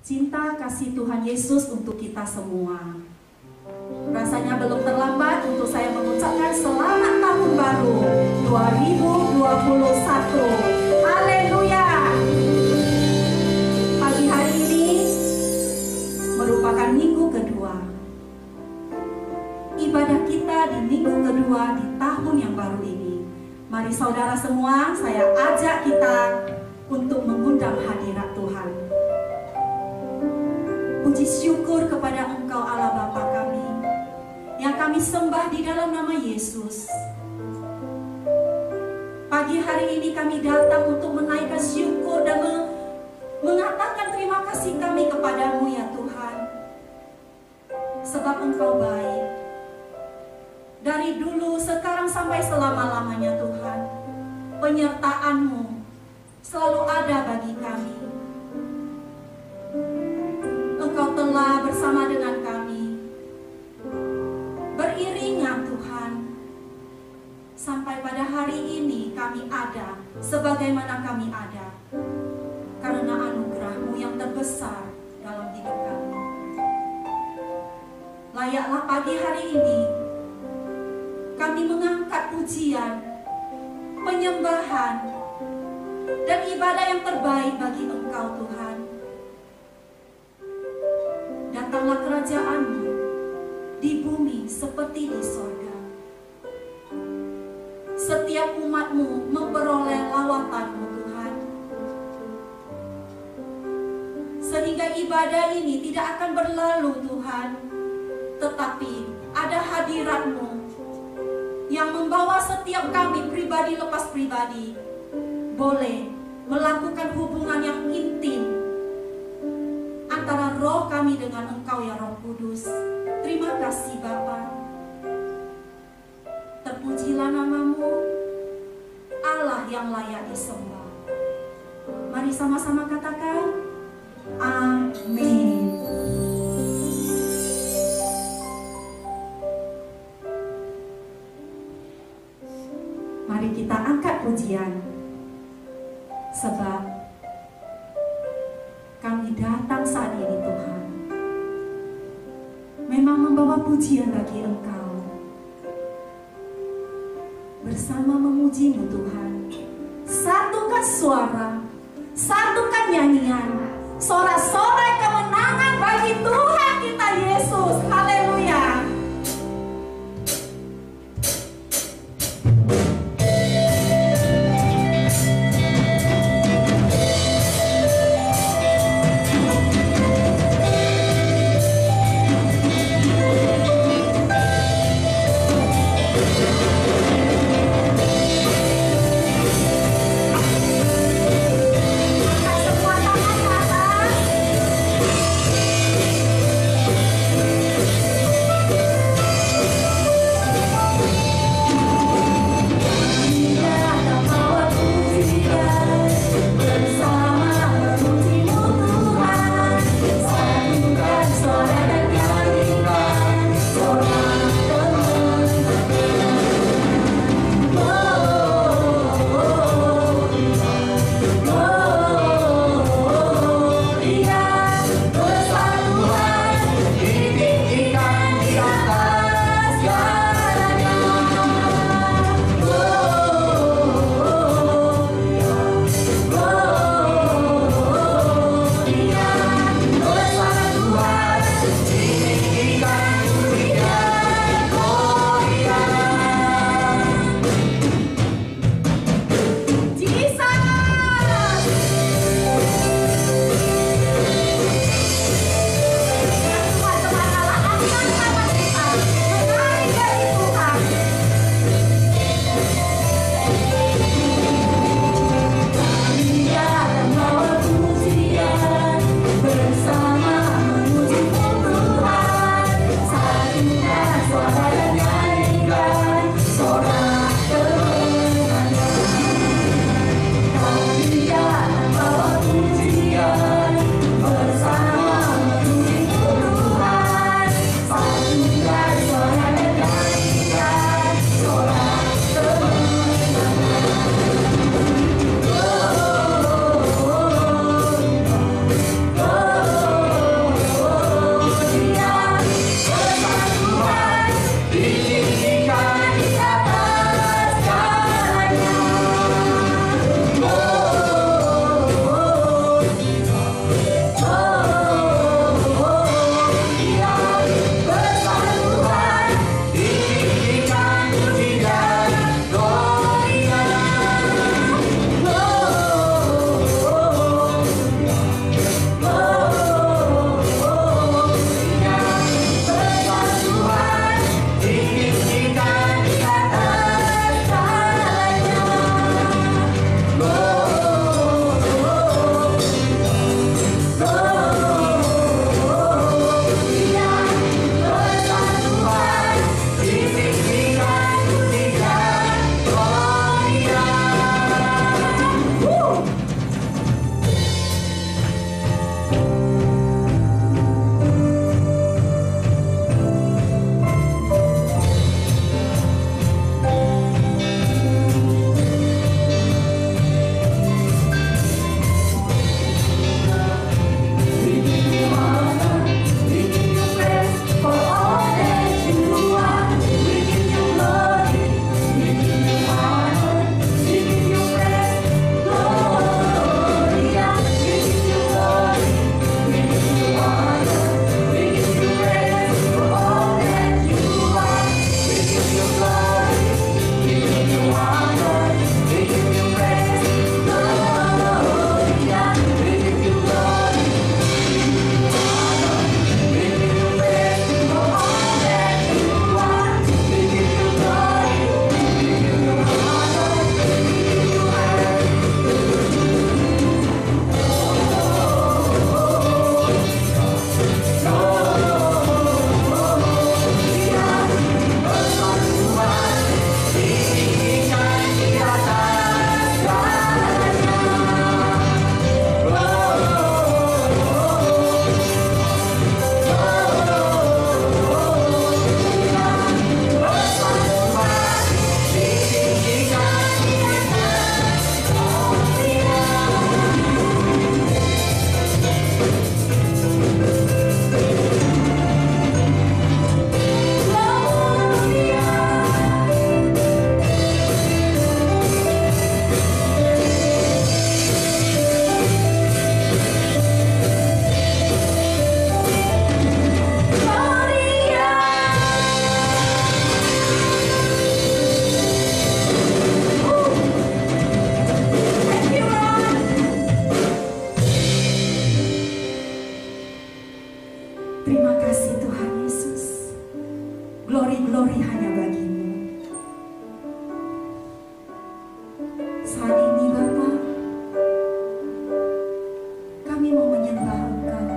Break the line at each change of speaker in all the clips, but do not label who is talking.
cinta kasih Tuhan Yesus untuk kita semua. Rasanya belum terlambat untuk saya mengucapkan selamat tahun baru 2021. Haleluya. Pagi hari ini merupakan minggu kedua. Ibadah kita di minggu kedua di tahun yang baru ini. Mari saudara semua, saya ajak kita untuk mengundang hadirat Tuhan. Puji syukur kepada Engkau Allah Bapa kami, yang kami sembah di dalam nama Yesus. Pagi hari ini kami datang untuk menaikkan syukur dan mengatakan terima kasih kami kepadamu ya Tuhan. Sebab Engkau baik. Dari dulu, sekarang sampai selama-lamanya Tuhan. Penyertaan-Mu selalu ada bagi kami. Engkau telah bersama dengan kami, beriringan Tuhan, sampai pada hari ini kami ada sebagaimana kami ada, karena anugerah-Mu yang terbesar dalam hidup kami. Layaklah pagi hari ini kami mengangkat pujian, penyembahan, dan ibadah yang terbaik bagi Engkau Tuhan. Datanglah kerajaan-Mu di bumi seperti di sorga. Setiap umat-Mu memperoleh lawatan-Mu Tuhan, sehingga ibadah ini tidak akan berlalu Tuhan, tetapi ada hadirat-Mu yang membawa setiap kami pribadi lepas pribadi boleh melakukan hubungan yang intim antara roh kami dengan Engkau ya Roh Kudus. Terima kasih Bapa. Terpujilah nama-Mu, Allah yang layak disembah. Mari sama-sama katakan amin. Mari kita angkat pujian, sebab kami datang saat ini Tuhan, memang membawa pujian bagi Engkau. Bersama memuji-Mu Tuhan, satukan suara, satukan nyanyian, sorak-sorai kemenangan bagi Tuhan kita Yesus. Haleluya.
Semua tangan ke atas.
Terima kasih Tuhan Yesus. Glory hanya bagimu. Saat ini Bapa, kami mau menyembah Engkau.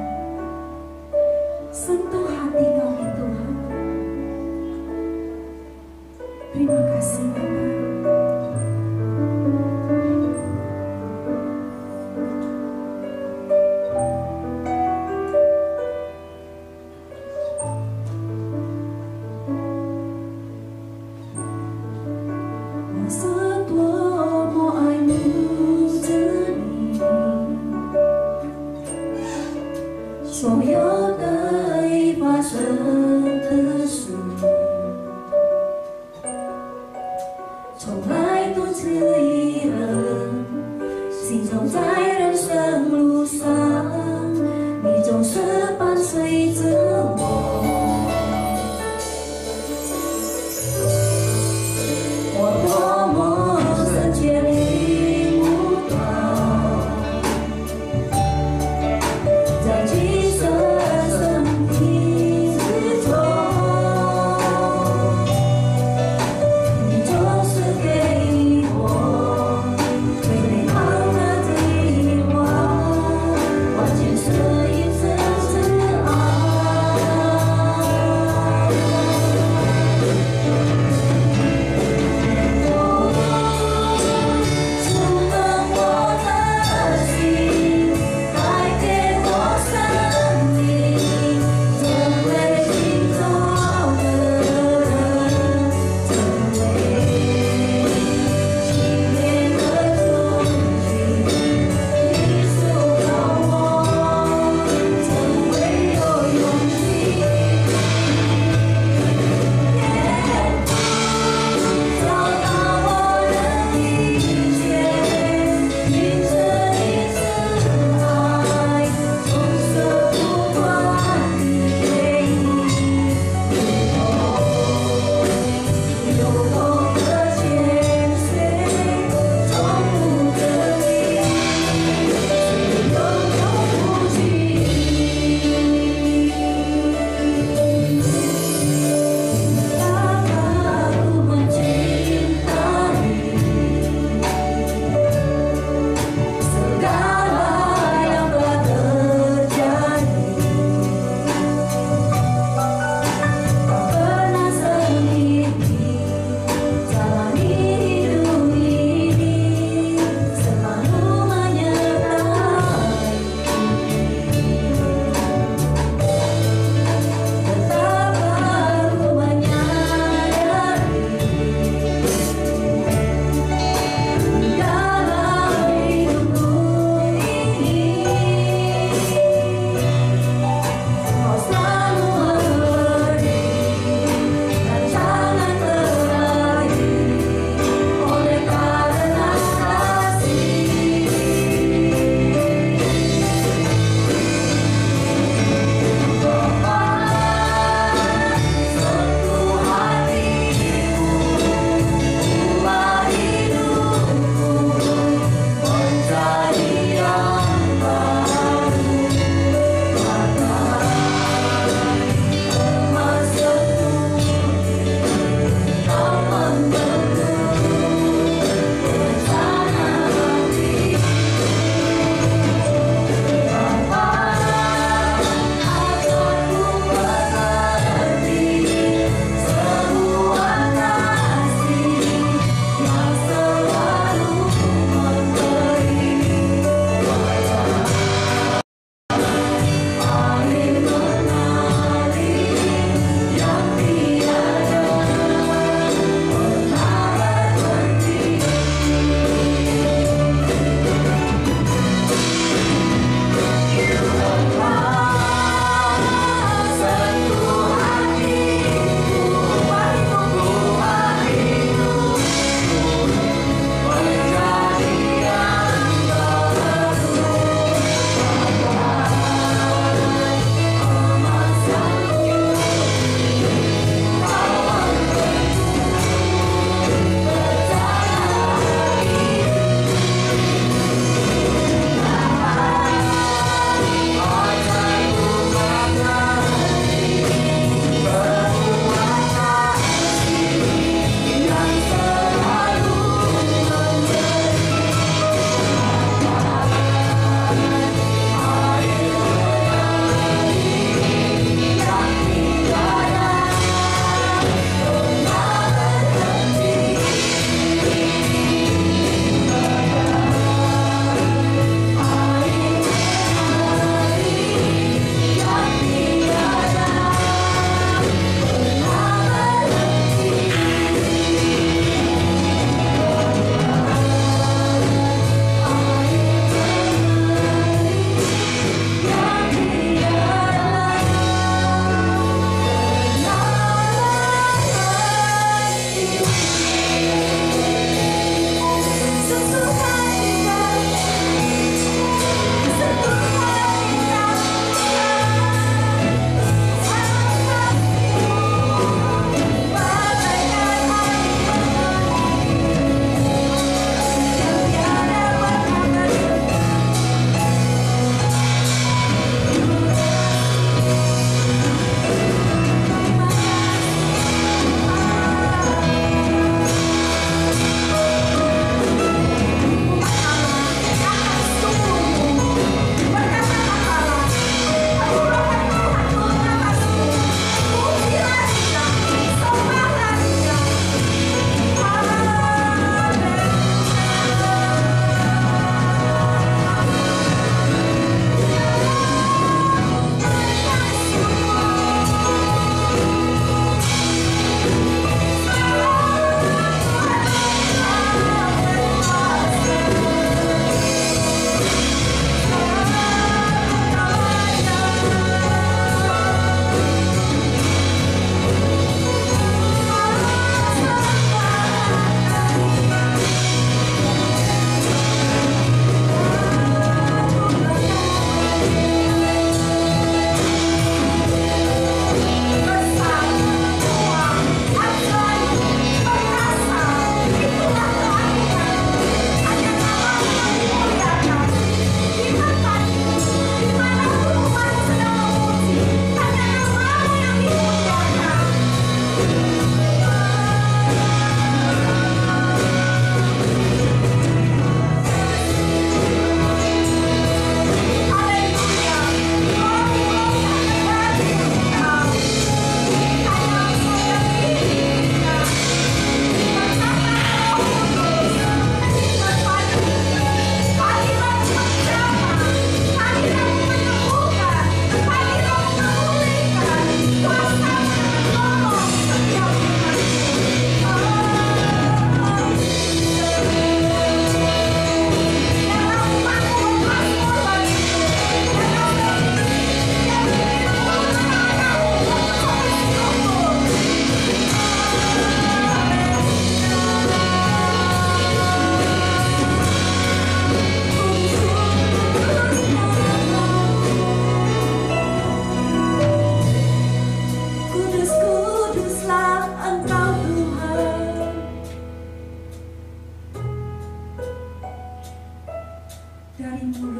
Sentuh hati kami Tuhan. Terima kasih Bapa.
Jesus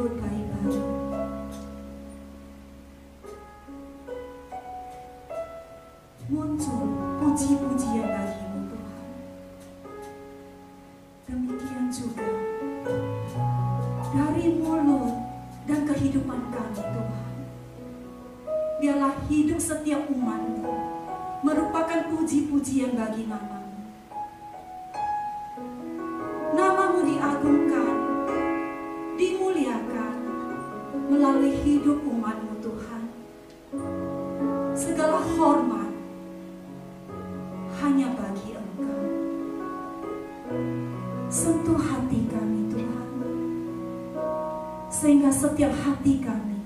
disebut bayi-bayi. Muncul puji-pujian bagimu Tuhan. Demikian juga dari mulut dan kehidupan kami Tuhan. Biarlah hidup setiap umat-Mu merupakan puji-pujian bagi nama-Mu. Nama-Mu diagungkan, dimuliakan melalui hidup umat-Mu Tuhan. Segala hormat hanya bagi Engkau. Sentuh hati kami Tuhan, sehingga setiap hati kami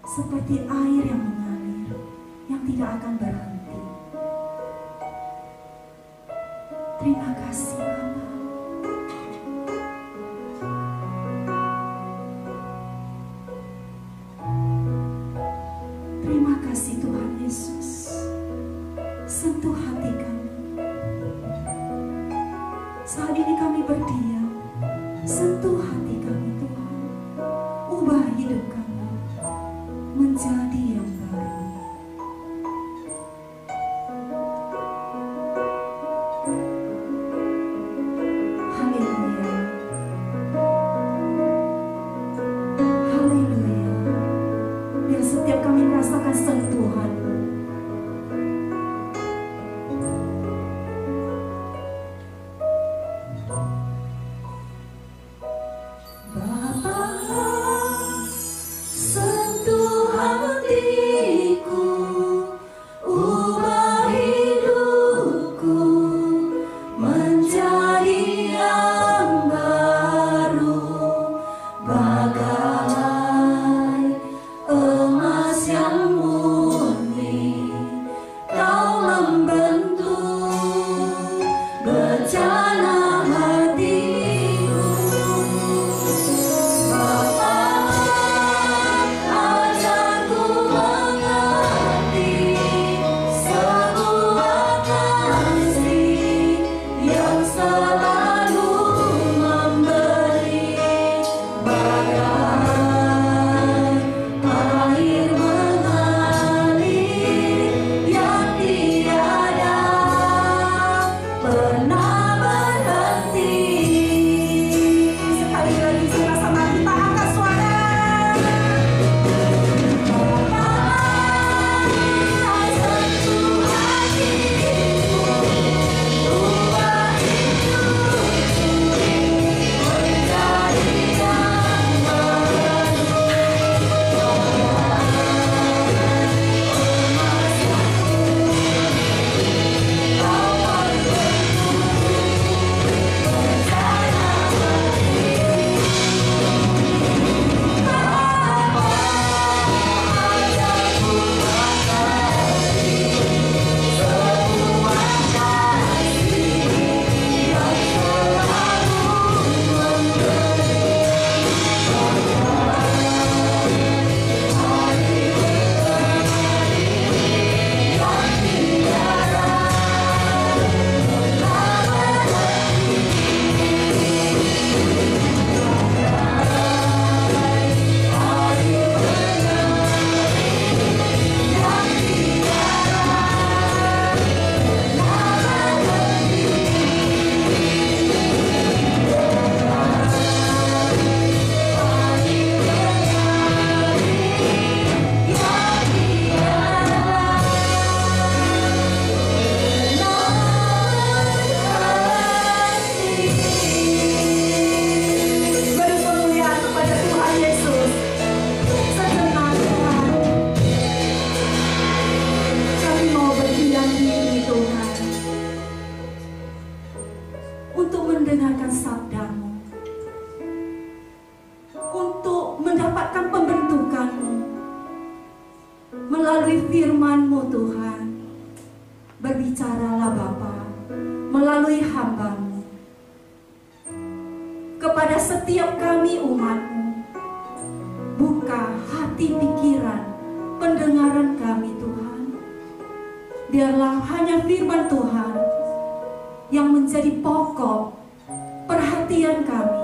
seperti air yang mengalir, yang tidak akan berhenti. Terima kasih Bapa. Terima kasih Tuhan Yesus. Sentuh hati kami. Saat ini kami berdiam. Sentuh hati kami Tuhan. Ubah hidup kami menjadi yang baru. Haleluya. Haleluya. Biar setiap kami merasakan sentuhan-Mu. Melalui firman-Mu Tuhan, berbicaralah Bapa melalui hamba-Mu kepada setiap kami umat-Mu. Buka hati pikiran pendengaran kami Tuhan. Biarlah hanya firman Tuhan yang menjadi pokok perhatian kami.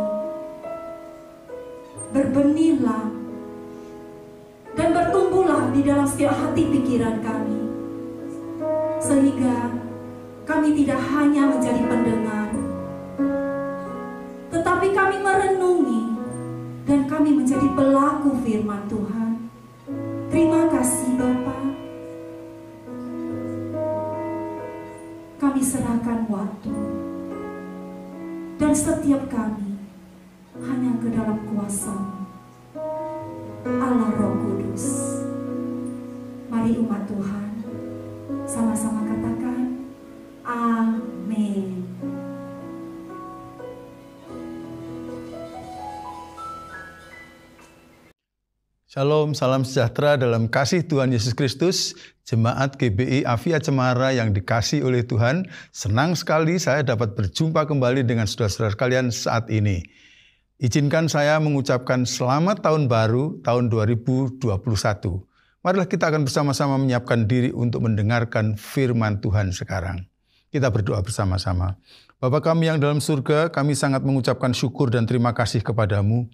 berbenihlah dan bertumbuhlah di dalam setiap hati pikiran kami, sehingga kami tidak hanya menjadi pendengar, tetapi kami merenungi dan kami menjadi pelaku firman Tuhan. Terima kasih Bapa. Kami serahkan waktu dan setiap kami hanya ke dalam kuasa-Mu, Allah Roh Kudus. Mari umat Tuhan sama-sama katakan amin.
Shalom, salam sejahtera dalam kasih Tuhan Yesus Kristus. Jemaat GBI Avia Cemara yang dikasihi oleh Tuhan, senang sekali saya dapat berjumpa kembali dengan saudara-saudara sekalian saat ini. Izinkan saya mengucapkan selamat tahun baru tahun 2021. Marilah kita akan bersama-sama menyiapkan diri untuk mendengarkan firman Tuhan sekarang. Kita berdoa bersama-sama. Bapa kami yang dalam surga, kami sangat mengucapkan syukur dan terima kasih kepadamu.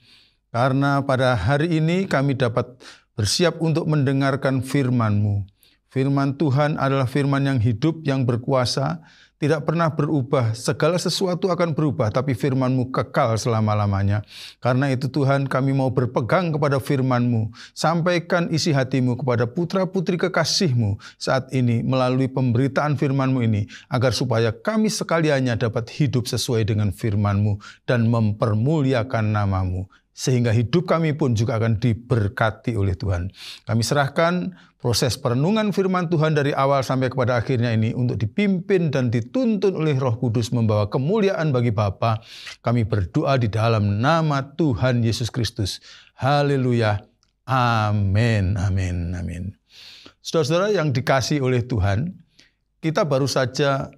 Karena pada hari ini kami dapat bersiap untuk mendengarkan firman-Mu. Firman Tuhan adalah firman yang hidup, yang berkuasa, tidak pernah berubah. Segala sesuatu akan berubah, tapi firman-Mu kekal selama-lamanya. Karena itu Tuhan, kami mau berpegang kepada firman-Mu. Sampaikan isi hati-Mu kepada putra-putri kekasih-Mu saat ini melalui pemberitaan firman-Mu ini, agar supaya kami sekaliannya dapat hidup sesuai dengan firman-Mu dan mempermuliakan nama-Mu. Sehingga hidup kami pun juga akan diberkati oleh Tuhan. Kami serahkan proses perenungan firman Tuhan dari awal sampai kepada akhirnya ini untuk dipimpin dan dituntun oleh Roh Kudus membawa kemuliaan bagi Bapa. Kami berdoa di dalam nama Tuhan Yesus Kristus. Haleluya. Amin. Amin. Amin. Saudara-saudara yang dikasihi oleh Tuhan, kita baru saja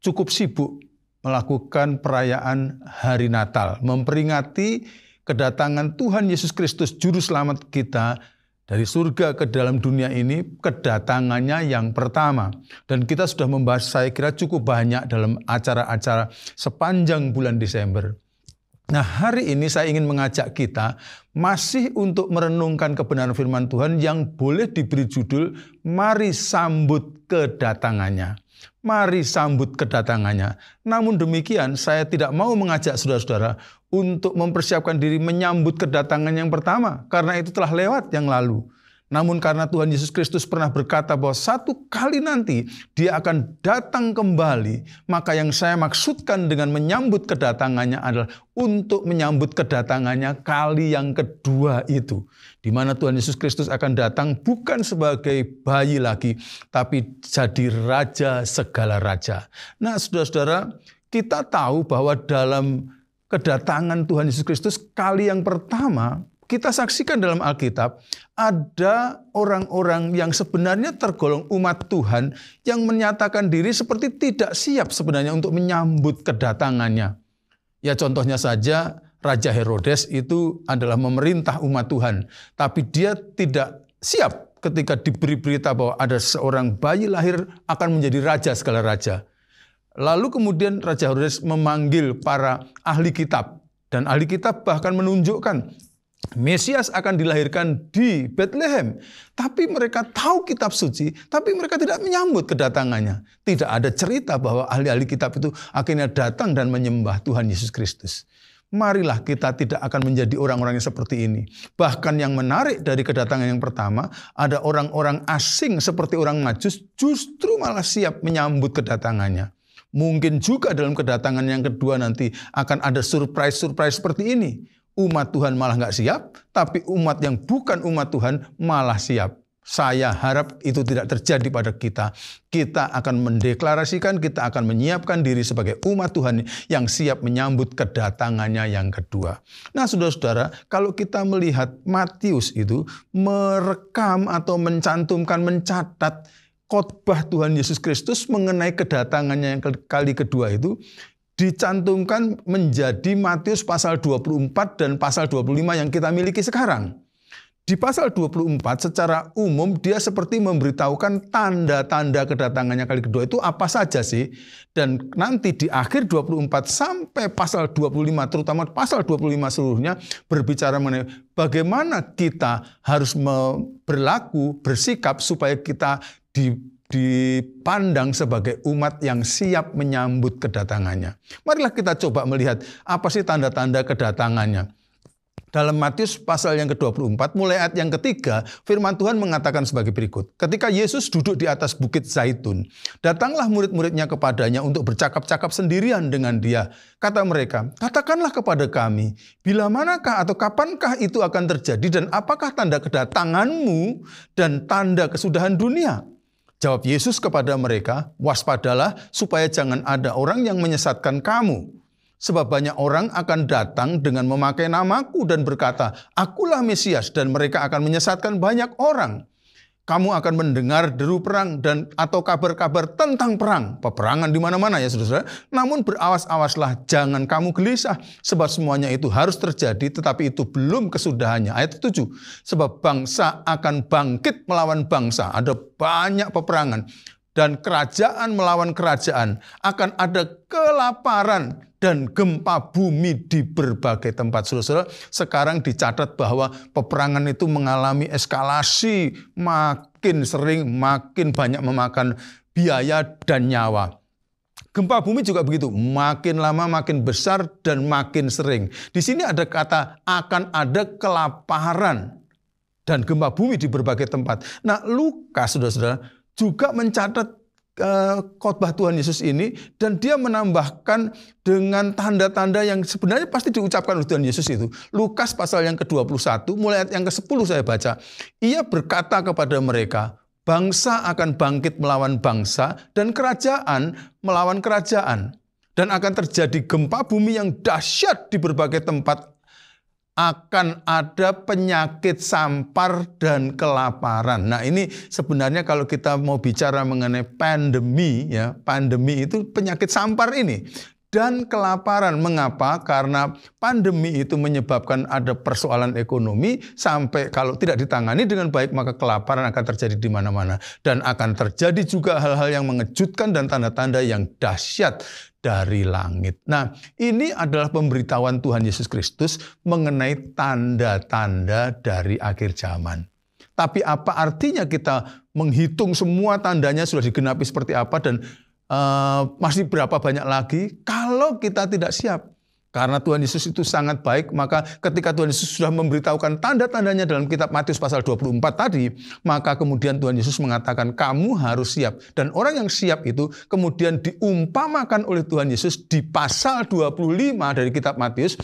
cukup sibuk melakukan perayaan Hari Natal, memperingati kedatangan Tuhan Yesus Kristus, Juru Selamat kita dari surga ke dalam dunia ini, kedatangannya yang pertama. Dan kita sudah membahas, saya kira cukup banyak dalam acara-acara sepanjang bulan Desember. Nah, hari ini saya ingin mengajak kita masih untuk merenungkan kebenaran firman Tuhan yang boleh diberi judul, Mari Sambut Kedatangannya. Mari sambut kedatangannya. Namun demikian, saya tidak mau mengajak saudara-saudara untuk mempersiapkan diri menyambut kedatangan yang pertama, karena itu telah lewat yang lalu. Namun karena Tuhan Yesus Kristus pernah berkata bahwa satu kali nanti Dia akan datang kembali, maka yang saya maksudkan dengan menyambut kedatangannya adalah untuk menyambut kedatangannya kali yang kedua itu. Di mana Tuhan Yesus Kristus akan datang bukan sebagai bayi lagi, tapi jadi Raja segala raja. Nah, saudara-saudara, kita tahu bahwa dalam kedatangan Tuhan Yesus Kristus kali yang pertama, kita saksikan dalam Alkitab, ada orang-orang yang sebenarnya tergolong umat Tuhan yang menyatakan diri seperti tidak siap sebenarnya untuk menyambut kedatangannya. Ya, contohnya saja Raja Herodes itu adalah memerintah umat Tuhan, tapi dia tidak siap ketika diberi berita bahwa ada seorang bayi lahir akan menjadi raja segala raja. Lalu kemudian Raja Herodes memanggil para ahli kitab, dan ahli kitab bahkan menunjukkan Mesias akan dilahirkan di Bethlehem. Tapi mereka tahu kitab suci, tapi mereka tidak menyambut kedatangannya. Tidak ada cerita bahwa ahli-ahli kitab itu akhirnya datang dan menyembah Tuhan Yesus Kristus. Marilah kita tidak akan menjadi orang-orang yang seperti ini. Bahkan yang menarik dari kedatangan yang pertama, ada orang-orang asing seperti orang Majus justru malah siap menyambut kedatangannya. Mungkin juga dalam kedatangan yang kedua nanti akan ada surprise-surprise seperti ini. Umat Tuhan malah nggak siap, tapi umat yang bukan umat Tuhan malah siap. Saya harap itu tidak terjadi pada kita. Kita akan mendeklarasikan, kita akan menyiapkan diri sebagai umat Tuhan yang siap menyambut kedatangannya yang kedua. Nah, saudara-saudara, kalau kita melihat Matius itu merekam atau mencantumkan, mencatat khotbah Tuhan Yesus Kristus mengenai kedatangannya yang kali kedua itu, dicantumkan menjadi Matius pasal 24 dan pasal 25 yang kita miliki sekarang. Di pasal 24 secara umum dia seperti memberitahukan tanda-tanda kedatangannya kali kedua itu apa saja sih. Dan nanti di akhir 24 sampai pasal 25, terutama pasal 25 seluruhnya berbicara mengenai bagaimana kita harus berlaku, bersikap supaya kita dipandang sebagai umat yang siap menyambut kedatangannya. Marilah kita coba melihat apa sih tanda-tanda kedatangannya. Dalam Matius pasal yang ke-24, mulai ayat yang ketiga, firman Tuhan mengatakan sebagai berikut. Ketika Yesus duduk di atas bukit Zaitun, datanglah murid-muridnya kepadanya untuk bercakap-cakap sendirian dengan dia. Kata mereka, katakanlah kepada kami, bila manakah atau kapankah itu akan terjadi dan apakah tanda kedatanganmu dan tanda kesudahan dunia? Jawab Yesus kepada mereka, waspadalah supaya jangan ada orang yang menyesatkan kamu. Sebab banyak orang akan datang dengan memakai namaku dan berkata, akulah Mesias, dan mereka akan menyesatkan banyak orang. Kamu akan mendengar deru perang atau kabar-kabar tentang perang. Peperangan di mana-mana ya saudara. Namun berawas-awaslah, jangan kamu gelisah. Sebab semuanya itu harus terjadi, tetapi itu belum kesudahannya. Ayat 7. Sebab bangsa akan bangkit melawan bangsa. Ada banyak peperangan. Dan kerajaan melawan kerajaan, akan ada kelaparan dan gempa bumi di berbagai tempat. Saudara, sekarang dicatat bahwa peperangan itu mengalami eskalasi, makin sering, makin banyak memakan biaya dan nyawa. Gempa bumi juga begitu, makin lama makin besar dan makin sering. Di sini ada kata akan ada kelaparan dan gempa bumi di berbagai tempat. Nah, Lukas, saudara-saudara, juga mencatat khotbah Tuhan Yesus ini dan dia menambahkan dengan tanda-tanda yang sebenarnya pasti diucapkan oleh Tuhan Yesus itu. Lukas pasal yang ke-21 mulai ayat yang ke-10 saya baca. Ia berkata kepada mereka, bangsa akan bangkit melawan bangsa dan kerajaan melawan kerajaan. Dan akan terjadi gempa bumi yang dahsyat di berbagai tempat. Akan ada penyakit sampar dan kelaparan. Nah, ini sebenarnya kalau kita mau bicara mengenai pandemi, ya, pandemi itu penyakit sampar ini. Dan kelaparan. Mengapa? Karena pandemi itu menyebabkan ada persoalan ekonomi sampai kalau tidak ditangani dengan baik maka kelaparan akan terjadi di mana-mana. Dan akan terjadi juga hal-hal yang mengejutkan dan tanda-tanda yang dahsyat dari langit. Nah, ini adalah pemberitahuan Tuhan Yesus Kristus mengenai tanda-tanda dari akhir zaman. Tapi apa artinya kita menghitung semua tandanya sudah digenapi seperti apa dan masih berapa banyak lagi kalau kita tidak siap? Karena Tuhan Yesus itu sangat baik, maka ketika Tuhan Yesus sudah memberitahukan tanda-tandanya dalam kitab Matius pasal 24 tadi, maka kemudian Tuhan Yesus mengatakan kamu harus siap. Dan orang yang siap itu kemudian diumpamakan oleh Tuhan Yesus di pasal 25 dari kitab Matius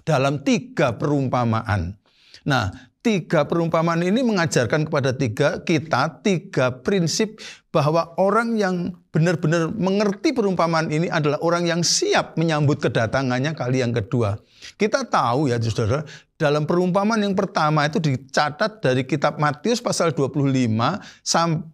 dalam 3 perumpamaan. Nah, 3 perumpamaan ini mengajarkan kepada kita tiga prinsip bahwa orang yang benar-benar mengerti perumpamaan ini adalah orang yang siap menyambut kedatangannya kali yang kedua. Kita tahu ya saudara, dalam perumpamaan yang pertama itu dicatat dari kitab Matius pasal 25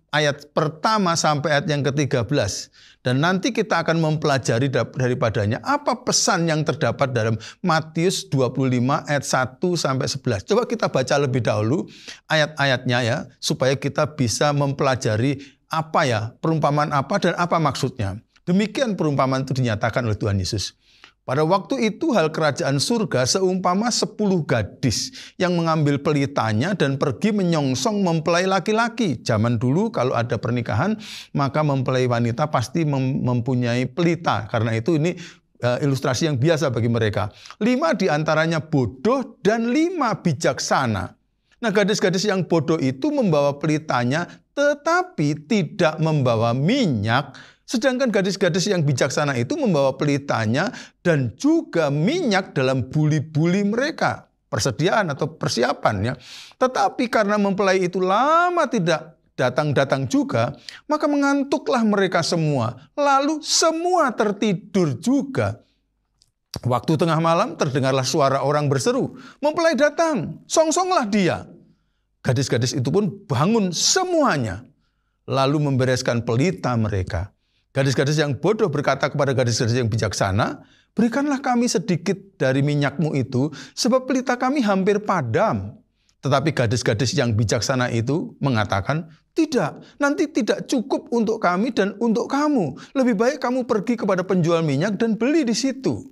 ayat pertama sampai ayat yang ke-13. Dan nanti kita akan mempelajari daripadanya apa pesan yang terdapat dalam Matius 25 ayat 1 sampai 11. Coba kita baca lebih dahulu ayat-ayatnya ya, supaya kita bisa mempelajari apa ya, perumpamaan apa dan apa maksudnya. Demikian perumpamaan itu dinyatakan oleh Tuhan Yesus. Pada waktu itu hal kerajaan surga seumpama 10 gadis yang mengambil pelitanya dan pergi menyongsong mempelai laki-laki. Zaman dulu kalau ada pernikahan maka mempelai wanita pasti mempunyai pelita. Karena itu ini ilustrasi yang biasa bagi mereka. 5 diantaranya bodoh dan 5 bijaksana. Nah, gadis-gadis yang bodoh itu membawa pelitanya tetapi tidak membawa minyak. Sedangkan gadis-gadis yang bijaksana itu membawa pelitanya dan juga minyak dalam buli-buli mereka. Persediaan atau persiapannya. Tetapi karena mempelai itu lama tidak datang-datang juga, maka mengantuklah mereka semua. Lalu semua tertidur juga. Waktu tengah malam terdengarlah suara orang berseru, mempelai datang, songsonglah dia. Gadis-gadis itu pun bangun semuanya, lalu membereskan pelita mereka. Gadis-gadis yang bodoh berkata kepada gadis-gadis yang bijaksana, berikanlah kami sedikit dari minyakmu itu, sebab pelita kami hampir padam. Tetapi gadis-gadis yang bijaksana itu mengatakan, tidak, nanti tidak cukup untuk kami dan untuk kamu. Lebih baik kamu pergi kepada penjual minyak dan beli di situ.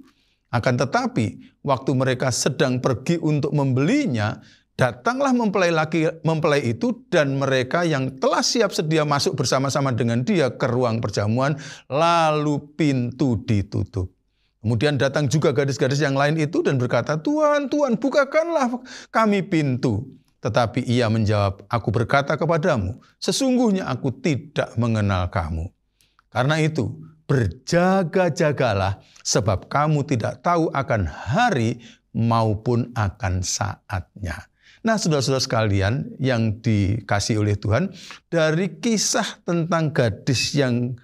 Akan tetapi, waktu mereka sedang pergi untuk membelinya, datanglah mempelai itu dan mereka yang telah siap sedia masuk bersama-sama dengan dia ke ruang perjamuan, lalu pintu ditutup. Kemudian datang juga gadis-gadis yang lain itu dan berkata, Tuhan, Tuhan, bukakanlah kami pintu. Tetapi ia menjawab, aku berkata kepadamu, sesungguhnya aku tidak mengenal kamu. Karena itu, berjaga-jagalah, sebab kamu tidak tahu akan hari maupun akan saatnya. Nah, saudara-saudara sekalian yang dikasihi oleh Tuhan, dari kisah tentang gadis yang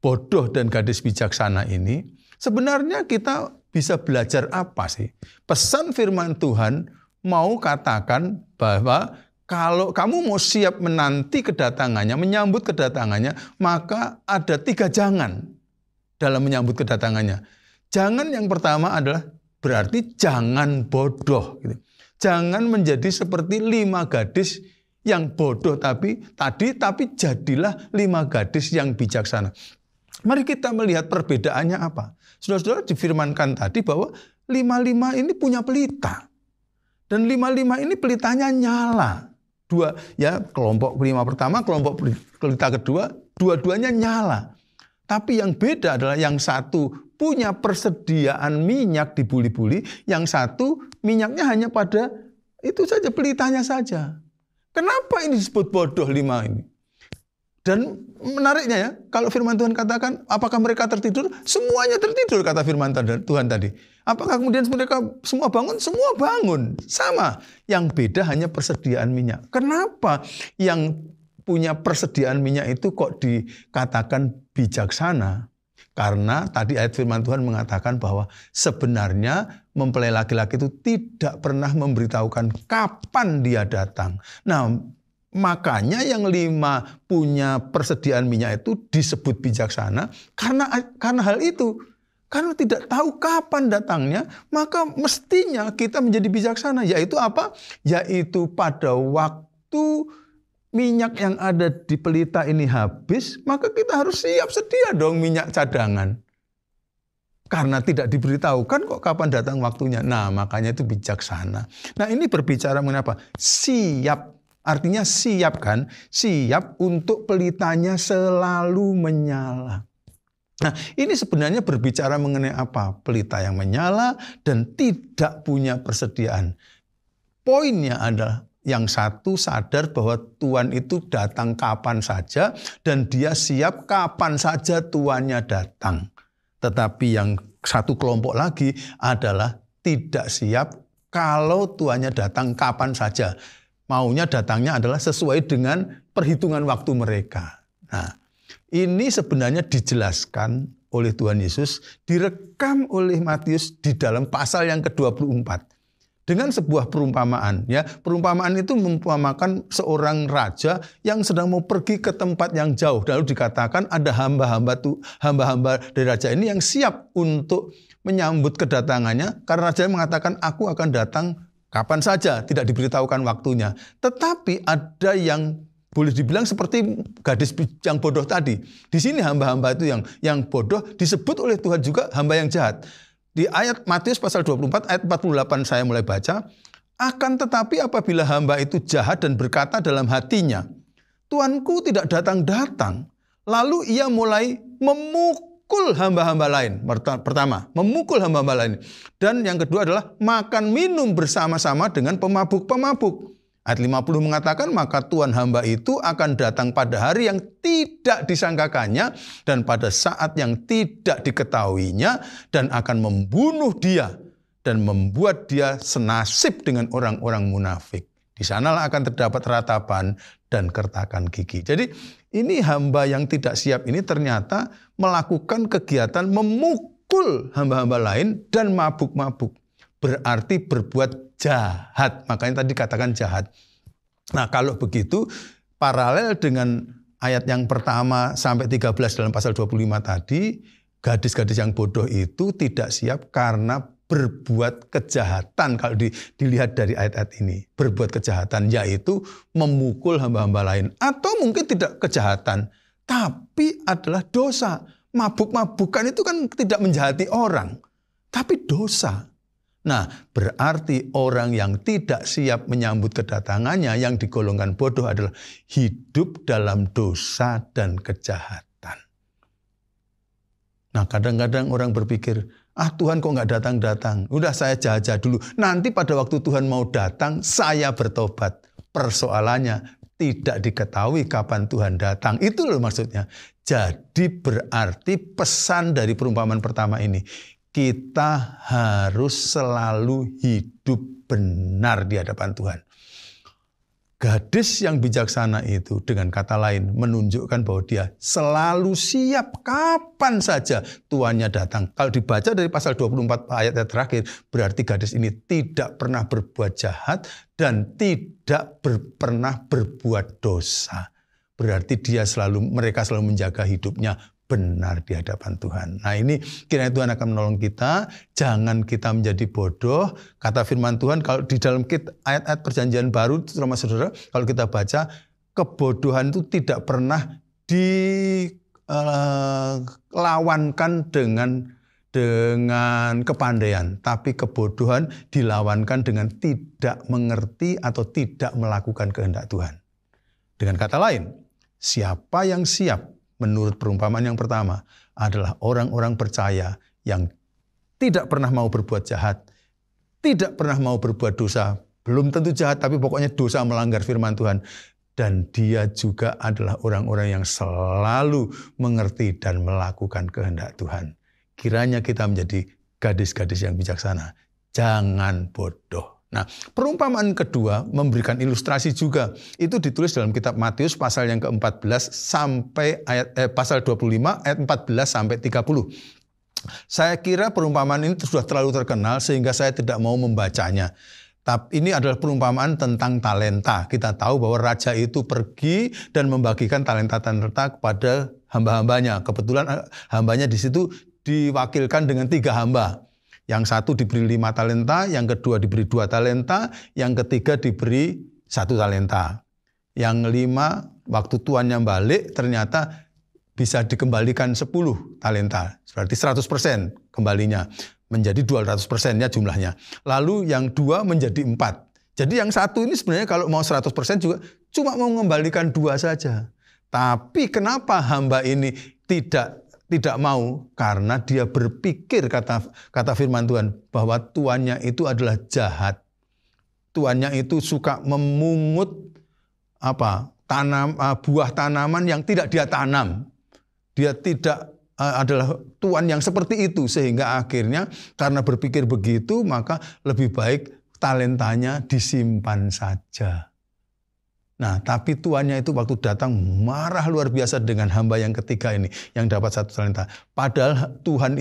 bodoh dan gadis bijaksana ini, sebenarnya kita bisa belajar apa sih? Pesan firman Tuhan mau katakan bahwa kalau kamu mau siap menanti kedatangannya, menyambut kedatangannya, maka ada 3 jangan dalam menyambut kedatangannya. Jangan yang pertama adalah berarti jangan bodoh. Gitu. Jangan menjadi seperti 5 gadis yang bodoh tapi jadilah 5 gadis yang bijaksana. Mari kita melihat perbedaannya apa. Saudara-saudara difirmankan tadi bahwa 5 ini punya pelita. Dan 5 ini pelitanya nyala. Kelompok 5 pertama, kelompok pelita kedua, dua-duanya nyala. Tapi yang beda adalah yang satu punya persediaan minyak di buli-buli, yang satu minyaknya hanya pada itu saja, pelitanya saja. Kenapa ini disebut bodoh 5 ini? Dan menariknya ya, kalau firman Tuhan katakan, apakah mereka tertidur? Semuanya tertidur, kata firman Tuhan tadi. Apakah kemudian mereka semua bangun? Semua bangun. Sama. Yang beda hanya persediaan minyak. Kenapa yang punya persediaan minyak itu kok dikatakan bijaksana? Karena tadi ayat firman Tuhan mengatakan bahwa sebenarnya mempelai laki-laki itu tidak pernah memberitahukan kapan dia datang. Nah, makanya yang 5 punya persediaan minyak itu disebut bijaksana karena hal itu. Karena tidak tahu kapan datangnya, maka mestinya kita menjadi bijaksana. Yaitu apa? Yaitu pada waktu minyak yang ada di pelita ini habis, maka kita harus siap sedia dong minyak cadangan. Karena tidak diberitahukan kok kapan datang waktunya. Nah, makanya itu bijaksana. Nah, ini berbicara mengenai apa? Siap. Artinya siap kan? Siap untuk pelitanya selalu menyala. Nah, ini sebenarnya berbicara mengenai apa? Pelita yang menyala dan tidak punya persediaan. Poinnya adalah yang satu sadar bahwa Tuhan itu datang kapan saja dan dia siap kapan saja Tuhannya datang. Tetapi yang satu kelompok lagi adalah tidak siap kalau Tuhannya datang kapan saja. Maunya datangnya adalah sesuai dengan perhitungan waktu mereka. Nah, ini sebenarnya dijelaskan oleh Tuhan Yesus, direkam oleh Matius di dalam pasal yang ke-24. Dengan sebuah perumpamaan. Ya, perumpamaan itu mengumpamakan seorang raja yang sedang mau pergi ke tempat yang jauh. Lalu dikatakan ada hamba-hamba dari raja ini yang siap untuk menyambut kedatangannya. Karena raja mengatakan, aku akan datang kapan saja, tidak diberitahukan waktunya. Tetapi ada yang boleh dibilang seperti gadis yang bodoh tadi. Di sini hamba-hamba itu yang bodoh disebut oleh Tuhan juga hamba yang jahat. Di ayat Matius pasal 24 ayat 48 saya mulai baca. Akan tetapi apabila hamba itu jahat dan berkata dalam hatinya, Tuanku tidak datang-datang. Lalu ia mulai memukul hamba-hamba lain. Pertama, memukul hamba-hamba lain. Dan yang kedua adalah makan minum bersama-sama dengan pemabuk-pemabuk. Ayat 50 mengatakan, maka Tuhan hamba itu akan datang pada hari yang tidak disangkakannya dan pada saat yang tidak diketahuinya dan akan membunuh dia dan membuat dia senasib dengan orang-orang munafik. Di sanalah akan terdapat ratapan dan kertakan gigi. Jadi ini hamba yang tidak siap ini ternyata melakukan kegiatan memukul hamba-hamba lain dan mabuk-mabuk. Berarti berbuat jahat. Makanya tadi katakan jahat. Nah, kalau begitu paralel dengan ayat yang pertama sampai 13 dalam pasal 25 tadi, gadis-gadis yang bodoh itu tidak siap karena berbuat kejahatan kalau dilihat dari ayat-ayat ini. Berbuat kejahatan yaitu memukul hamba-hamba lain. Atau mungkin tidak kejahatan, tapi adalah dosa. Mabuk-mabukan itu kan tidak menjahati orang, tapi dosa. Nah, berarti orang yang tidak siap menyambut kedatangannya yang digolongkan bodoh adalah hidup dalam dosa dan kejahatan. Nah, kadang-kadang orang berpikir, Tuhan kok nggak datang-datang? Udah saya jahat-jahat dulu. Nanti pada waktu Tuhan mau datang, saya bertobat. Persoalannya tidak diketahui kapan Tuhan datang. Itu loh maksudnya. Jadi berarti pesan dari perumpamaan pertama ini, kita harus selalu hidup benar di hadapan Tuhan. Gadis yang bijaksana itu dengan kata lain menunjukkan bahwa dia selalu siap kapan saja tuannya datang. Kalau dibaca dari pasal 24 ayat terakhir, berarti gadis ini tidak pernah berbuat jahat dan tidak pernah berbuat dosa. Berarti mereka selalu menjaga hidupnya benar di hadapan Tuhan. Nah ini kiranya Tuhan akan menolong kita, jangan kita menjadi bodoh. Kata firman Tuhan kalau di dalam ayat-ayat perjanjian baru, saudara-saudara, kalau kita baca, kebodohan itu tidak pernah dilawankan dengan kepandaian, tapi kebodohan dilawankan dengan tidak mengerti atau tidak melakukan kehendak Tuhan. Dengan kata lain, siapa yang siap menurut perumpamaan yang pertama adalah orang-orang percaya yang tidak pernah mau berbuat jahat, tidak pernah mau berbuat dosa, belum tentu jahat tapi pokoknya dosa melanggar firman Tuhan. Dan dia juga adalah orang-orang yang selalu mengerti dan melakukan kehendak Tuhan. Kiranya kita menjadi gadis-gadis yang bijaksana, jangan bodoh. Nah, perumpamaan kedua memberikan ilustrasi juga. Itu ditulis dalam kitab Matius pasal yang ke-14 sampai pasal 25 ayat 14 sampai 30. Saya kira perumpamaan ini sudah terlalu terkenal sehingga saya tidak mau membacanya. Tapi ini adalah perumpamaan tentang talenta. Kita tahu bahwa raja itu pergi dan membagikan talenta-talenta kepada hamba-hambanya. Kebetulan hambanya di situ diwakilkan dengan 3 hamba. Yang satu diberi 5 talenta, yang kedua diberi 2 talenta, yang ketiga diberi 1 talenta. Yang 5, waktu tuannya balik ternyata bisa dikembalikan 10 talenta. Berarti 100% kembalinya. Menjadi 200%-nya jumlahnya. Lalu yang 2 menjadi 4. Jadi yang 1 ini sebenarnya kalau mau 100% juga cuma mau mengembalikan 2 saja. Tapi kenapa hamba ini tidak mau? Karena dia berpikir, kata firman Tuhan, bahwa tuannya itu adalah jahat. Tuannya itu suka memungut buah tanaman yang tidak dia tanam. Dia tidak adalah tuan yang seperti itu, sehingga akhirnya karena berpikir begitu maka lebih baik talentanya disimpan saja. Nah, tapi tuannya itu waktu datang marah luar biasa dengan hamba yang ketiga ini yang dapat 1 talenta. Padahal tuan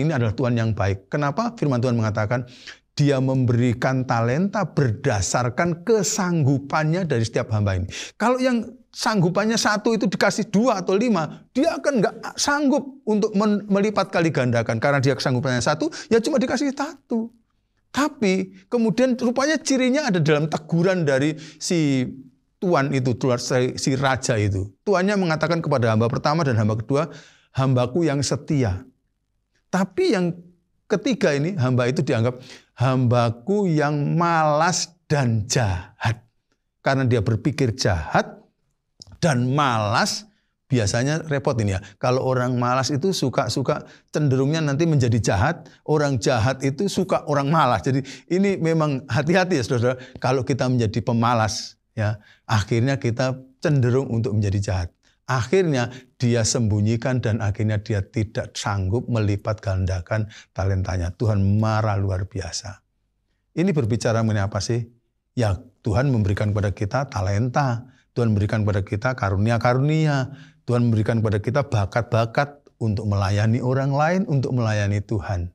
ini adalah Tuhan yang baik. Kenapa? Firman Tuhan mengatakan dia memberikan talenta berdasarkan kesanggupannya dari setiap hamba ini. Kalau yang sanggupannya 1 itu dikasih 2 atau 5, dia akan nggak sanggup untuk melipat kali gandakan. Karena dia kesanggupannya 1, ya cuma dikasih 1. Tapi kemudian rupanya cirinya ada dalam teguran dari si tuan itu, si raja itu. Tuannya mengatakan kepada hamba pertama dan hamba kedua, hambaku yang setia. Tapi yang ketiga ini, hamba itu dianggap hambaku yang malas dan jahat. Karena dia berpikir jahat dan malas, biasanya repot ini ya. Kalau orang malas itu suka cenderungnya nanti menjadi jahat. Orang jahat itu suka orang malas. Jadi ini memang hati-hati ya saudara. Kalau kita menjadi pemalas, ya akhirnya kita cenderung untuk menjadi jahat. Akhirnya dia sembunyikan dan akhirnya dia tidak sanggup melipat gandakan talentanya. Tuhan marah luar biasa. Ini berbicara mengenai apa sih? Ya Tuhan memberikan kepada kita talenta. Tuhan memberikan kepada kita karunia-karunia. Tuhan memberikan kepada kita bakat-bakat untuk melayani orang lain, untuk melayani Tuhan.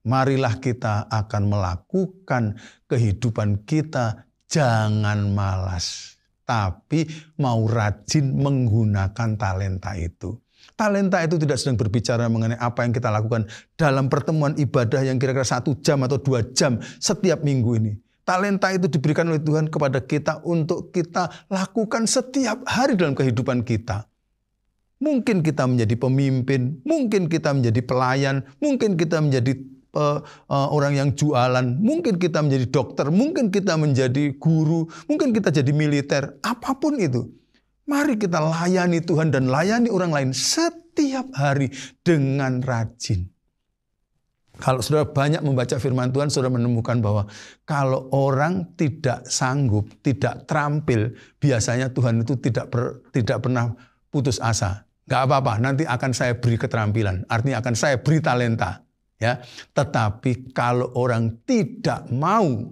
Marilah kita akan melakukan kehidupan kita, jangan malas, tapi mau rajin menggunakan talenta itu. Talenta itu tidak sedang berbicara mengenai apa yang kita lakukan dalam pertemuan ibadah yang kira-kira 1 jam atau 2 jam setiap minggu ini. Talenta itu diberikan oleh Tuhan kepada kita untuk kita lakukan setiap hari dalam kehidupan kita. Mungkin kita menjadi pemimpin, mungkin kita menjadi pelayan, mungkin kita menjadi orang yang jualan, mungkin kita menjadi dokter, mungkin kita menjadi guru, mungkin kita jadi militer, apapun itu. Mari kita layani Tuhan dan layani orang lain setiap hari dengan rajin. Kalau saudara banyak membaca firman Tuhan, saudara menemukan bahwa kalau orang tidak sanggup, tidak terampil, biasanya Tuhan itu tidak pernah putus asa. Gak apa-apa, nanti akan saya beri keterampilan, artinya akan saya beri talenta. Ya, tetapi kalau orang tidak mau,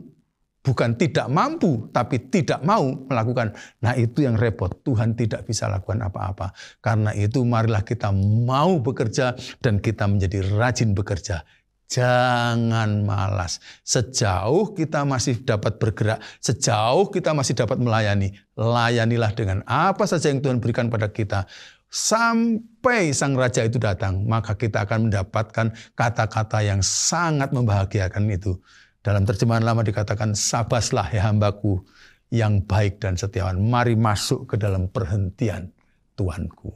bukan tidak mampu, tapi tidak mau melakukan. Nah itu yang repot. Tuhan tidak bisa lakukan apa-apa. Karena itu marilah kita mau bekerja dan kita menjadi rajin bekerja. Jangan malas. Sejauh kita masih dapat bergerak, sejauh kita masih dapat melayani, layanilah dengan apa saja yang Tuhan berikan pada kita. Sampai Sang Raja itu datang, maka kita akan mendapatkan kata-kata yang sangat membahagiakan itu. Dalam terjemahan lama dikatakan, sabaslah ya hambaku yang baik dan setiawan. Mari masuk ke dalam perhentian Tuanku.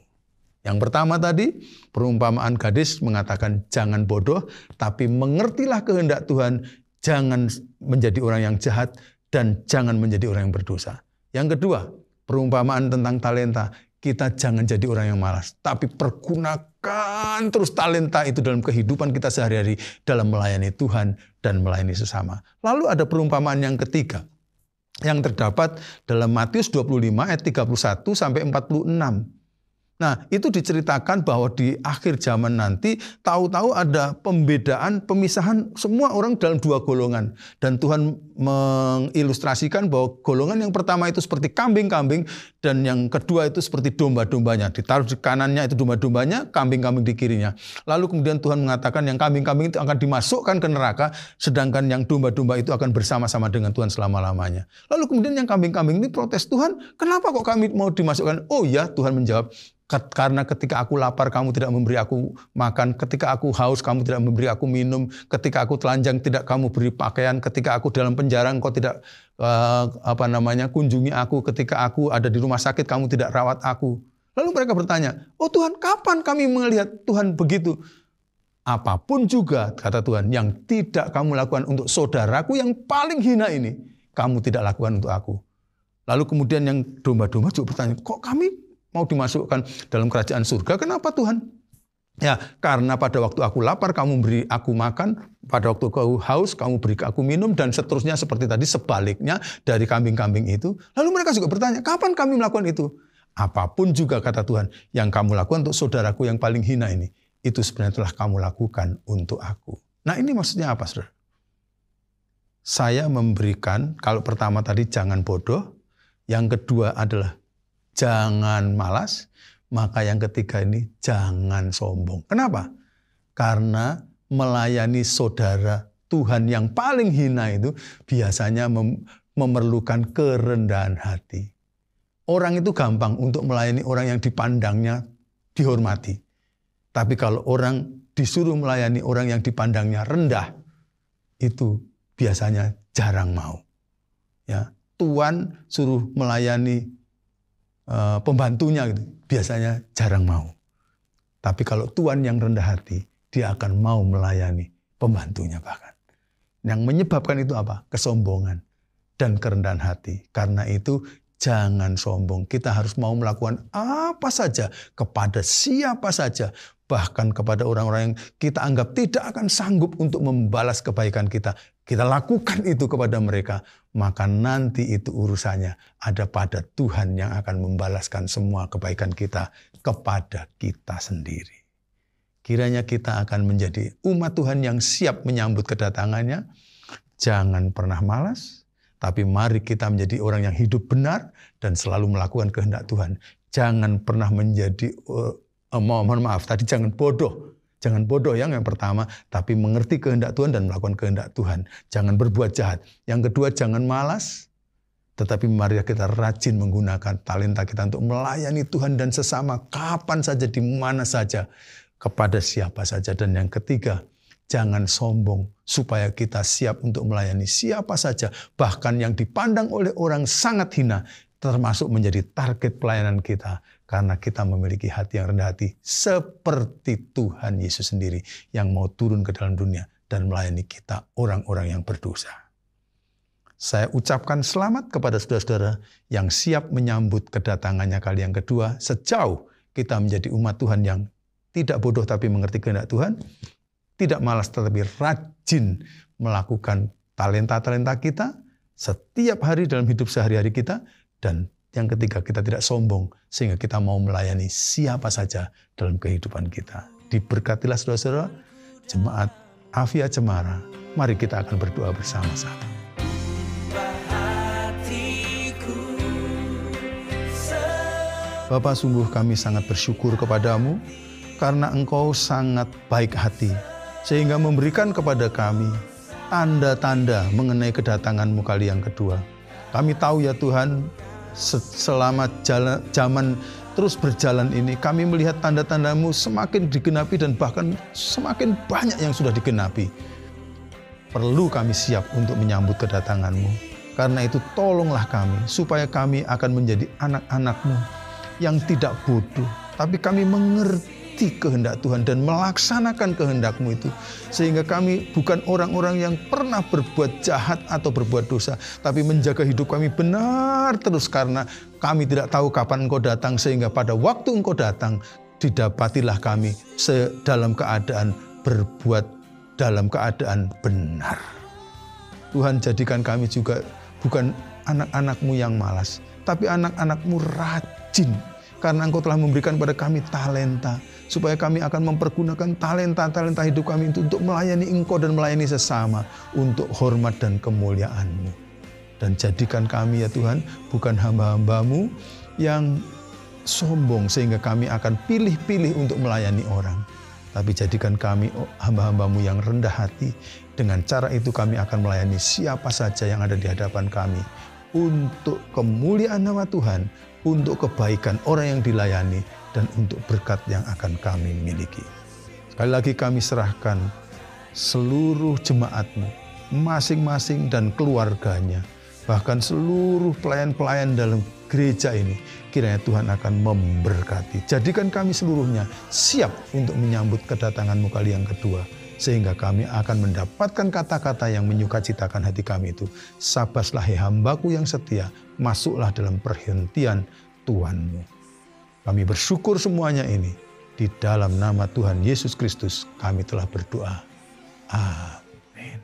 Yang pertama tadi, perumpamaan gadis mengatakan jangan bodoh, tapi mengertilah kehendak Tuhan. Jangan menjadi orang yang jahat dan jangan menjadi orang yang berdosa. Yang kedua, perumpamaan tentang talenta. Kita jangan jadi orang yang malas, tapi pergunakan terus talenta itu dalam kehidupan kita sehari-hari dalam melayani Tuhan dan melayani sesama. Lalu ada perumpamaan yang ketiga yang terdapat dalam Matius 25 ayat 31 sampai 46. Nah, itu diceritakan bahwa di akhir zaman nanti tahu-tahu ada pemisahan semua orang dalam 2 golongan. Dan Tuhan mengilustrasikan bahwa golongan yang pertama itu seperti kambing-kambing dan yang kedua itu seperti domba-dombanya. Ditaruh di kanannya itu domba-dombanya, kambing-kambing di kirinya. Lalu kemudian Tuhan mengatakan yang kambing-kambing itu akan dimasukkan ke neraka, sedangkan yang domba-domba itu akan bersama-sama dengan Tuhan selama-lamanya. Lalu kemudian yang kambing-kambing ini protes, Tuhan, kenapa kok kami mau dimasukkan? Oh ya, Tuhan menjawab, karena ketika aku lapar kamu tidak memberi aku makan, ketika aku haus kamu tidak memberi aku minum, ketika aku telanjang tidak kamu beri pakaian, ketika aku dalam penjara engkau tidak kunjungi aku, ketika aku ada di rumah sakit kamu tidak rawat aku. Lalu mereka bertanya, oh Tuhan, kapan kami melihat Tuhan begitu? Apapun juga, kata Tuhan, yang tidak kamu lakukan untuk saudaraku yang paling hina ini, kamu tidak lakukan untuk aku. Lalu kemudian yang domba-domba juga bertanya, kok kami mau dimasukkan dalam kerajaan surga, kenapa Tuhan? Ya, karena pada waktu aku lapar, kamu beri aku makan, pada waktu aku haus, kamu beri aku minum, dan seterusnya seperti tadi, sebaliknya dari kambing-kambing itu. Lalu mereka juga bertanya, kapan kami melakukan itu? Apapun juga, kata Tuhan, yang kamu lakukan untuk saudaraku yang paling hina ini, itu sebenarnya telah kamu lakukan untuk aku. Nah ini maksudnya apa, saudara? Saya memberikan, kalau pertama tadi jangan bodoh, yang kedua adalah jangan malas, maka yang ketiga ini jangan sombong. Kenapa? Karena melayani saudara Tuhan yang paling hina itu biasanya memerlukan kerendahan hati. Orang itu gampang untuk melayani orang yang dipandangnya dihormati. Tapi kalau orang disuruh melayani orang yang dipandangnya rendah, itu biasanya jarang mau. Ya, tuan suruh melayani pembantunya gitu, biasanya jarang mau. Tapi kalau tuan yang rendah hati, dia akan mau melayani pembantunya bahkan. Yang menyebabkan itu apa? Kesombongan dan kerendahan hati. Karena itu jangan sombong. Kita harus mau melakukan apa saja kepada siapa saja. Bahkan kepada orang-orang yang kita anggap tidak akan sanggup untuk membalas kebaikan kita. Kita lakukan itu kepada mereka. Maka nanti itu urusannya ada pada Tuhan yang akan membalaskan semua kebaikan kita kepada kita sendiri. Kiranya kita akan menjadi umat Tuhan yang siap menyambut kedatangannya. Jangan pernah malas. Tapi mari kita menjadi orang yang hidup benar dan selalu melakukan kehendak Tuhan. Jangan pernah menjadi jangan bodoh. Jangan bodoh yang pertama, tapi mengerti kehendak Tuhan dan melakukan kehendak Tuhan. Jangan berbuat jahat. Yang kedua, jangan malas. Tetapi mari kita rajin menggunakan talenta kita untuk melayani Tuhan dan sesama kapan saja, di mana saja, kepada siapa saja. Dan yang ketiga, jangan sombong supaya kita siap untuk melayani siapa saja. Bahkan yang dipandang oleh orang sangat hina, termasuk menjadi target pelayanan kita. Karena kita memiliki hati yang rendah hati seperti Tuhan Yesus sendiri yang mau turun ke dalam dunia dan melayani kita, orang-orang yang berdosa. Saya ucapkan selamat kepada saudara-saudara yang siap menyambut kedatangannya kali yang kedua, sejauh kita menjadi umat Tuhan yang tidak bodoh tapi mengerti kehendak Tuhan, tidak malas tetapi rajin melakukan talenta-talenta kita setiap hari dalam hidup sehari-hari kita, dan yang ketiga, kita tidak sombong sehingga kita mau melayani siapa saja dalam kehidupan kita. Diberkatilah saudara-saudara, jemaat Avia Cemara, mari kita akan berdoa bersama-sama. Bapa, sungguh kami sangat bersyukur kepadamu karena Engkau sangat baik hati sehingga memberikan kepada kami tanda-tanda mengenai kedatangan-Mu kali yang kedua. Kami tahu ya Tuhan, selama zaman terus berjalan ini kami melihat tanda-tanda-Mu semakin digenapi dan bahkan semakin banyak yang sudah digenapi. Perlu kami siap untuk menyambut kedatangan-Mu. Karena itu tolonglah kami supaya kami akan menjadi anak-anak-Mu yang tidak bodoh, tapi kami mengerti kehendak Tuhan dan melaksanakan kehendak-Mu itu. Sehingga kami bukan orang-orang yang pernah berbuat jahat atau berbuat dosa, tapi menjaga hidup kami benar terus karena kami tidak tahu kapan Engkau datang, sehingga pada waktu Engkau datang, didapatilah kami dalam keadaan berbuat dalam keadaan benar. Tuhan, jadikan kami juga bukan anak-anak-Mu yang malas, tapi anak-anak-Mu rajin. Karena Engkau telah memberikan kepada kami talenta, supaya kami akan mempergunakan talenta-talenta hidup kami untuk melayani Engkau dan melayani sesama, untuk hormat dan kemuliaan-Mu. Dan jadikan kami ya Tuhan, bukan hamba-hamba-Mu yang sombong sehingga kami akan pilih-pilih untuk melayani orang. Tapi jadikan kami hamba-hamba-Mu yang rendah hati. Dengan cara itu kami akan melayani siapa saja yang ada di hadapan kami, untuk kemuliaan nama Tuhan, untuk kebaikan orang yang dilayani, dan untuk berkat yang akan kami miliki. Sekali lagi kami serahkan seluruh jemaat-Mu, masing-masing dan keluarganya, bahkan seluruh pelayan-pelayan dalam gereja ini, kiranya Tuhan akan memberkati. Jadikan kami seluruhnya siap untuk menyambut kedatangan-Mu kali yang kedua, sehingga kami akan mendapatkan kata-kata yang menyukacitakan hati kami itu. Sabaslah hai hambaku yang setia, masuklah dalam perhentian Tuhan-Mu. Kami bersyukur semuanya ini. Di dalam nama Tuhan Yesus Kristus kami telah berdoa. Amin.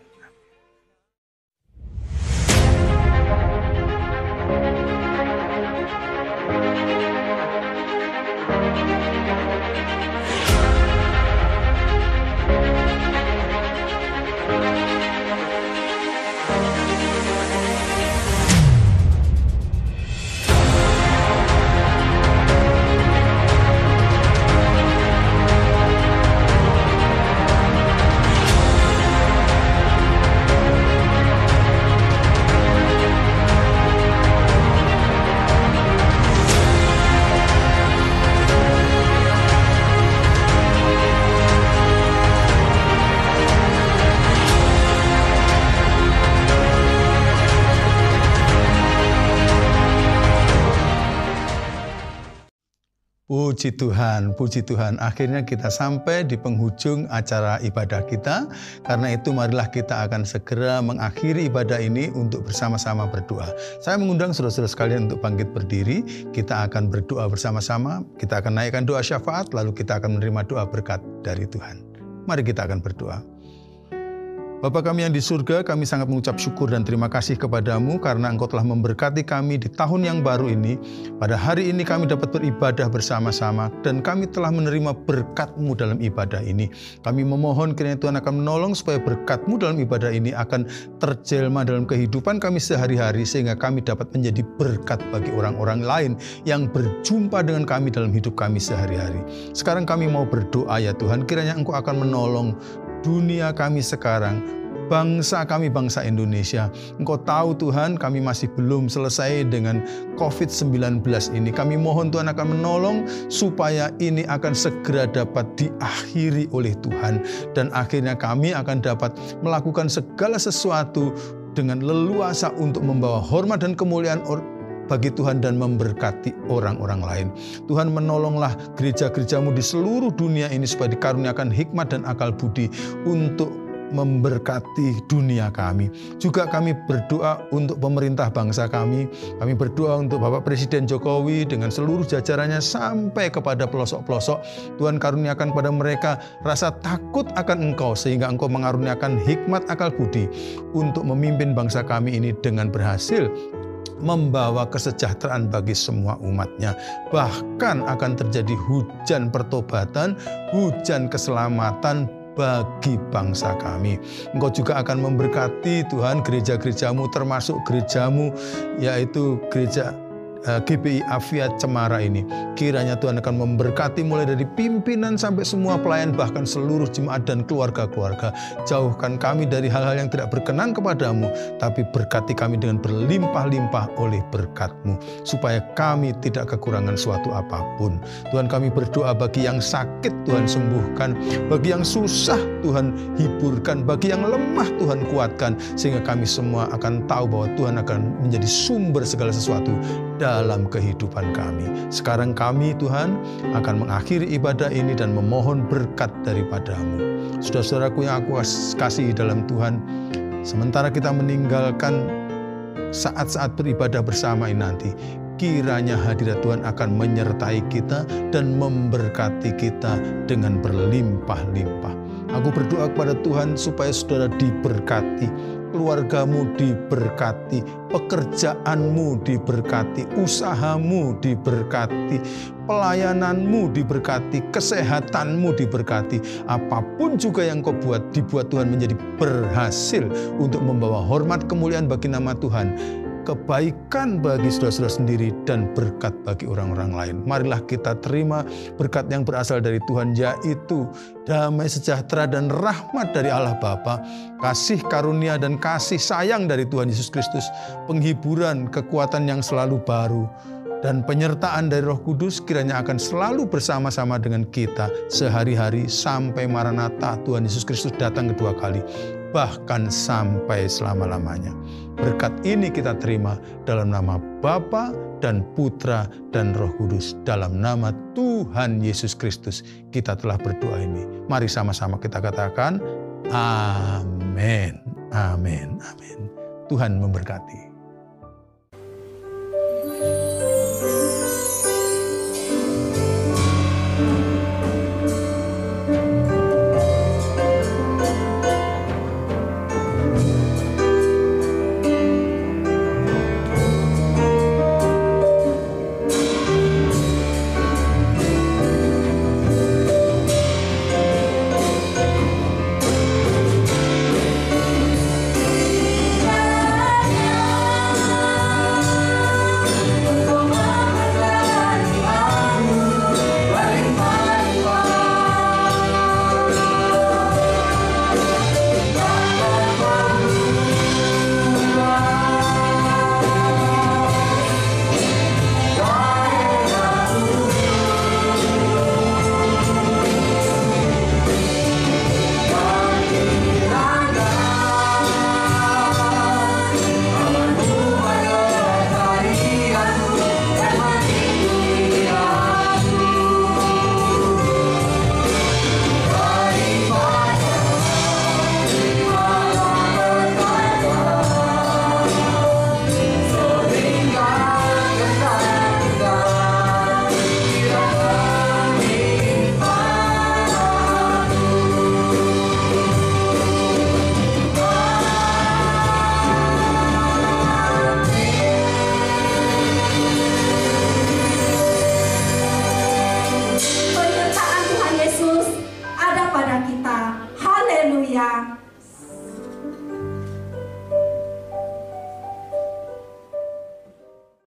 Puji Tuhan. Akhirnya kita sampai di penghujung acara ibadah kita. Karena itu marilah kita akan segera mengakhiri ibadah ini untuk bersama-sama berdoa. Saya mengundang saudara-saudara sekalian untuk bangkit berdiri. Kita akan berdoa bersama-sama. Kita akan naikkan doa syafaat, lalu kita akan menerima doa berkat dari Tuhan. Mari kita akan berdoa. Bapa kami yang di surga, kami sangat mengucap syukur dan terima kasih kepadamu karena Engkau telah memberkati kami di tahun yang baru ini. Pada hari ini kami dapat beribadah bersama-sama dan kami telah menerima berkat-Mu dalam ibadah ini. Kami memohon kiranya Tuhan akan menolong supaya berkat-Mu dalam ibadah ini akan terjelma dalam kehidupan kami sehari-hari, sehingga kami dapat menjadi berkat bagi orang-orang lain yang berjumpa dengan kami dalam hidup kami sehari-hari. Sekarang kami mau berdoa ya Tuhan, kiranya Engkau akan menolong dunia kami sekarang, bangsa kami, bangsa Indonesia. Engkau tahu Tuhan, kami masih belum selesai dengan COVID-19 ini. Kami mohon Tuhan akan menolong supaya ini akan segera dapat diakhiri oleh Tuhan. Dan akhirnya kami akan dapat melakukan segala sesuatu dengan leluasa untuk membawa hormat dan kemuliaan bagi Tuhan dan memberkati orang-orang lain. Tuhan, menolonglah gereja-gerejamu di seluruh dunia ini supaya dikaruniakan hikmat dan akal budi untuk memberkati dunia kami. Juga kami berdoa untuk pemerintah bangsa kami. Kami berdoa untuk Bapak Presiden Jokowi dengan seluruh jajarannya sampai kepada pelosok-pelosok. Tuhan, karuniakan kepada mereka rasa takut akan Engkau sehingga Engkau mengaruniakan hikmat akal budi untuk memimpin bangsa kami ini dengan berhasil membawa kesejahteraan bagi semua umatnya. Bahkan akan terjadi hujan pertobatan, hujan keselamatan bagi bangsa kami. Engkau juga akan memberkati Tuhan gereja-gerejamu, termasuk gerejamu yaitu gereja GBI Avia Cemara ini. Kiranya Tuhan akan memberkati mulai dari pimpinan sampai semua pelayan, bahkan seluruh jemaat dan keluarga-keluarga. Jauhkan kami dari hal-hal yang tidak berkenan kepadamu, tapi berkati kami dengan berlimpah-limpah oleh berkat-Mu, supaya kami tidak kekurangan suatu apapun. Tuhan, kami berdoa bagi yang sakit, Tuhan sembuhkan. Bagi yang susah, Tuhan hiburkan. Bagi yang lemah, Tuhan kuatkan. Sehingga kami semua akan tahu bahwa Tuhan akan menjadi sumber segala sesuatu dalam kehidupan kami. Sekarang kami, Tuhan, akan mengakhiri ibadah ini dan memohon berkat daripada-Mu. Saudara-saudaraku yang aku kasihi dalam Tuhan, sementara kita meninggalkan saat-saat beribadah bersama ini nanti, kiranya hadirat Tuhan akan menyertai kita dan memberkati kita dengan berlimpah-limpah. Aku berdoa kepada Tuhan supaya saudara diberkati, keluargamu diberkati, pekerjaanmu diberkati, usahamu diberkati, pelayananmu diberkati, kesehatanmu diberkati. Apapun juga yang kau buat, dibuat Tuhan menjadi berhasil untuk membawa hormat kemuliaan bagi nama Tuhan, kebaikan bagi saudara-saudara sendiri, dan berkat bagi orang-orang lain. Marilah kita terima berkat yang berasal dari Tuhan, yaitu damai sejahtera dan rahmat dari Allah Bapa, kasih karunia dan kasih sayang dari Tuhan Yesus Kristus, penghiburan, kekuatan yang selalu baru, dan penyertaan dari Roh Kudus kiranya akan selalu bersama-sama dengan kita sehari-hari sampai Maranatha Tuhan Yesus Kristus datang kedua kali, bahkan sampai selama-lamanya. Berkat ini kita terima dalam nama Bapa dan Putra dan Roh Kudus. Dalam nama Tuhan Yesus Kristus kita telah berdoa ini. Mari sama-sama kita katakan amin, amin, amin. Tuhan memberkati.